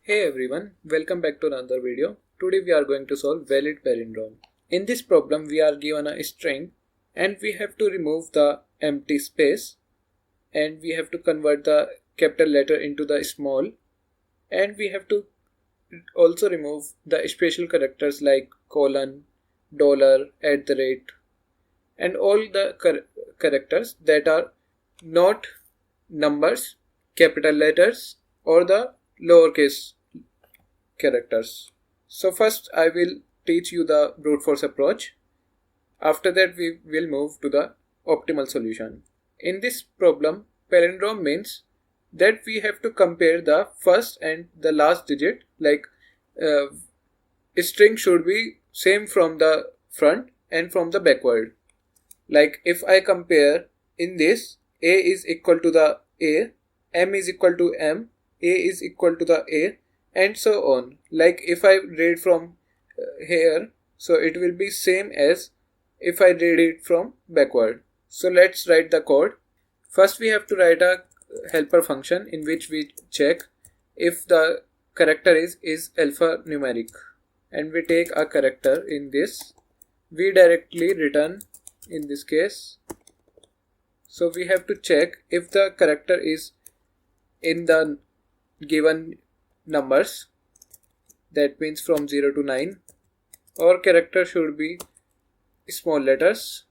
Hey everyone, welcome back to another video. Today we are going to solve valid palindrome. In this problem we are given a string and we have to remove the empty space and we have to convert the capital letter into the small, and we have to also remove the special characters like colon, dollar, at the rate, and all the characters that are not numbers, capital letters, or the lowercase characters. So first I will teach you the brute force approach. After that we will move to the optimal solution. In this problem, palindrome means that we have to compare the first and the last digit, like a string should be same from the front and from the backward. Like if I compare in this, a is equal to the a, m is equal to m, a is equal to the a, and so on. Like if I read from here, so it will be same as if I read it from backward. So let's write the code. First we have to write a helper function in which we check if the character is alphanumeric, and we take a character in this. We directly return in this case. So we have to check if the character is in the given numbers, that means from 0 to 9, or character should be small letters,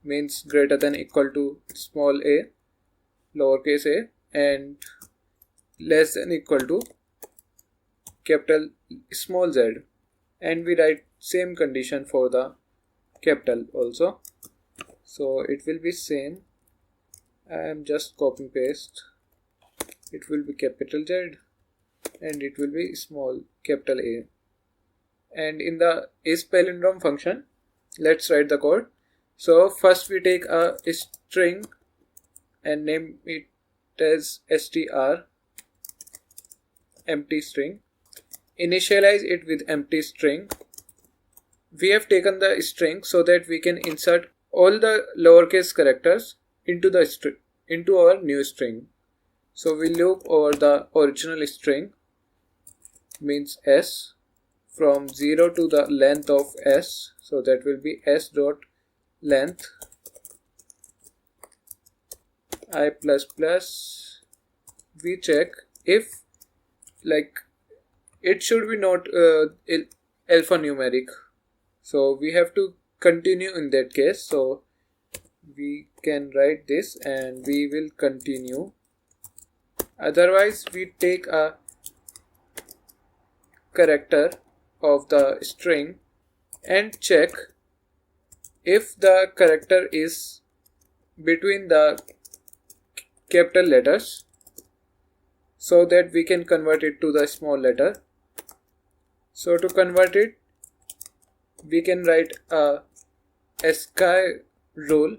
means greater than equal to small a, lowercase a, and less than equal to capital small z, and we write same condition for the capital also. So it will be same. I am just copy paste. It will be capital Z and it will be small capital A. And in the is palindrome function, let's write the code. So first we take a string and name it as str, empty string. Initialize it with empty string. We have taken the string so that we can insert all the lowercase characters into the into our new string. So we loop over the original string, means s, from 0 to the length of s, so that will be s dot length I plus plus. We check if like it should be not alphanumeric, so we have to continue in that case. So we can write this and we will continue. Otherwise we take a character of the string and check if the character is between the capital letters, so that we can convert it to the small letter. So to convert it, we can write a ASCII rule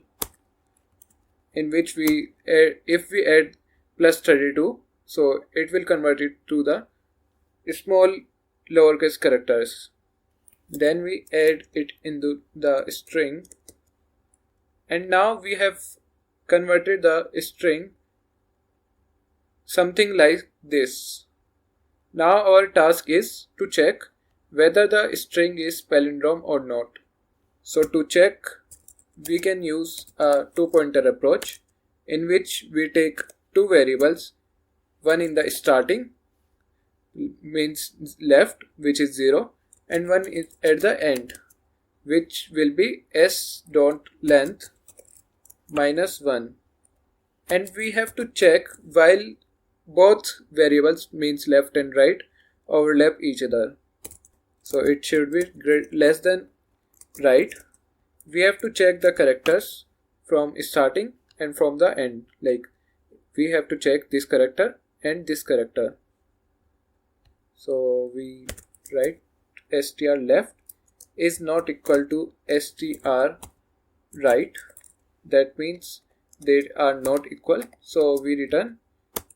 in which we add, if we add plus 32, so it will convert it to the small lowercase characters. Then we add it into the string, and now we have converted the string something like this. Now our task is to check whether the string is palindrome or not. So to check, we can use a two-pointer approach in which we take two variables, one in the starting, means left, which is 0, and one is at the end, which will be s dot length minus 1. And we have to check while both variables, means left and right, overlap each other. So it should be less than right. We have to check the characters from starting and from the end. Like we have to check this character and this character. So we write str left is not equal to str right. That means they are not equal. So we return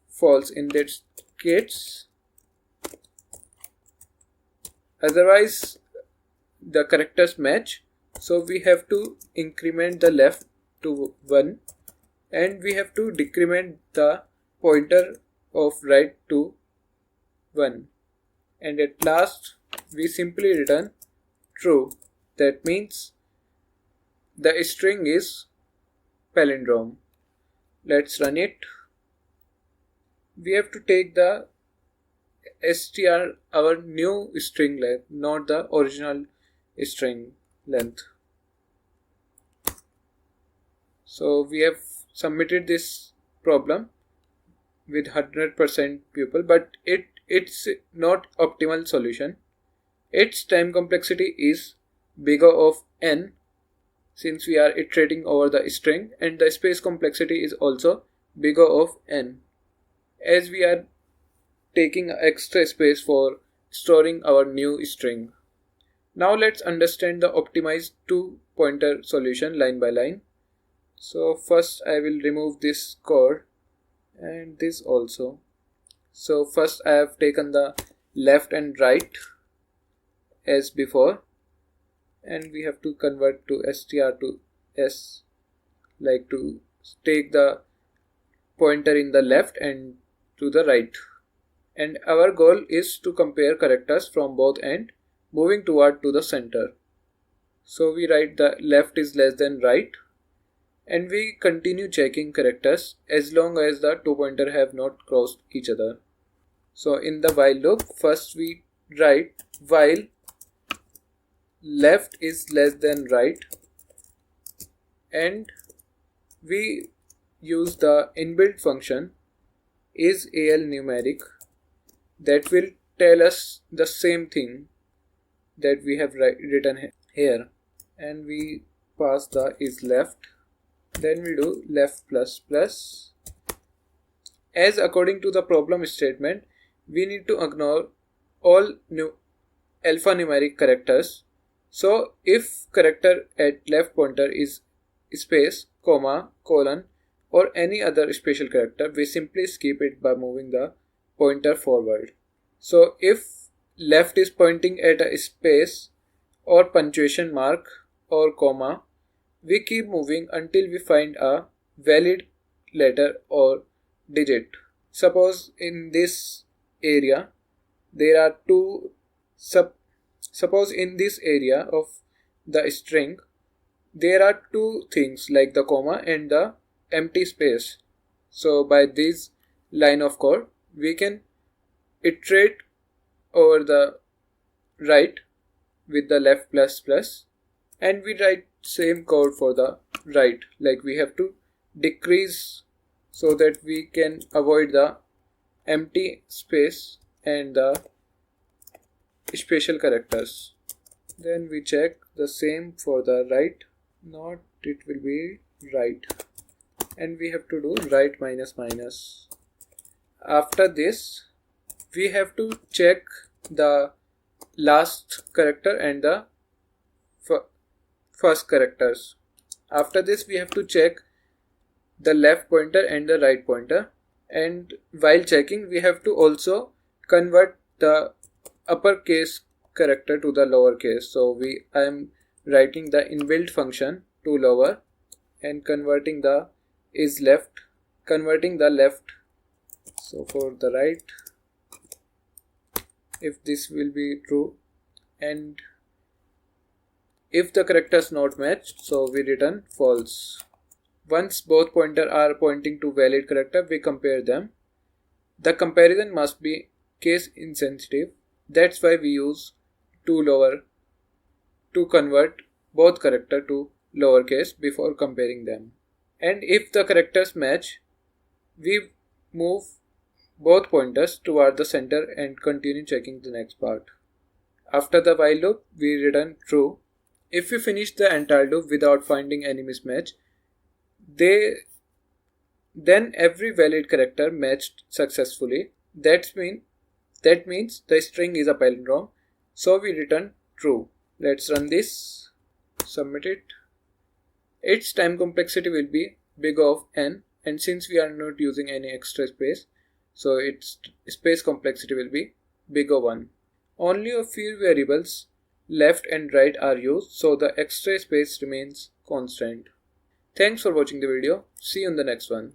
false in that case. Otherwise the characters match, so we have to increment the left to 1 and we have to decrement the pointer of right to 1, and at last we simply return true. That means the string is palindrome. Let's run it. We have to take the str, our new string length, not the original string length. So we have submitted this problem with 100% pupil, but it's not optimal solution. Its time complexity is bigger of n, since we are iterating over the string, and the space complexity is also bigger of n, as we are taking extra space for storing our new string. Now let's understand the optimized two-pointer solution line by line. So first I will remove this code and this also. So first I have taken the left and right as before, and we have to convert to str to s, like to take the pointer in the left and to the right. And our goal is to compare characters from both ends, moving toward to the center. So we write the left is less than right, and we continue checking characters as long as the two pointer have not crossed each other. So in the while loop, first we write while left is less than right, and we use the inbuilt function is al numeric that will tell us the same thing that we have written here, and we pass the is left, then we do left plus plus. As according to the problem statement, we need to ignore all alphanumeric characters. So if character at left pointer is space, comma, colon, or any other special character, we simply skip it by moving the pointer forward. So if left is pointing at a space or punctuation mark or comma, we keep moving until we find a valid letter or digit. Suppose in this area there are two suppose in this area of the string there are two things like the comma and the empty space. So by this line of code we can iterate over the right with the left plus plus, and we write same code for the right, like we have to decrease so that we can avoid the empty space and the special characters. Then we check the same for the right, not it will be right, and we have to do right minus minus. After this we have to check the last character and the first characters. After this we have to check the left pointer and the right pointer, and while checking we have to also convert the uppercase character to the lowercase. So I am writing the inbuilt function to lower and converting the is left, converting the left. So for the right, if this will be true, and if the characters not matched, so we return false. Once both pointers are pointing to valid character, we compare them. The comparison must be case insensitive. That's why we use to lower to convert both character to lowercase before comparing them. And if the characters match, we move both pointers toward the center and continue checking the next part. After the while loop, we return true. If we finish the entire loop without finding any mismatch, then every valid character matched successfully. That means the string is a palindrome, so we return true. Let's run this, submit it. Its time complexity will be big of n, and since we are not using any extra space, so its space complexity will be big of 1. Only a few variables left and right are used, so the extra space remains constant. Thanks for watching the video. See you in the next one.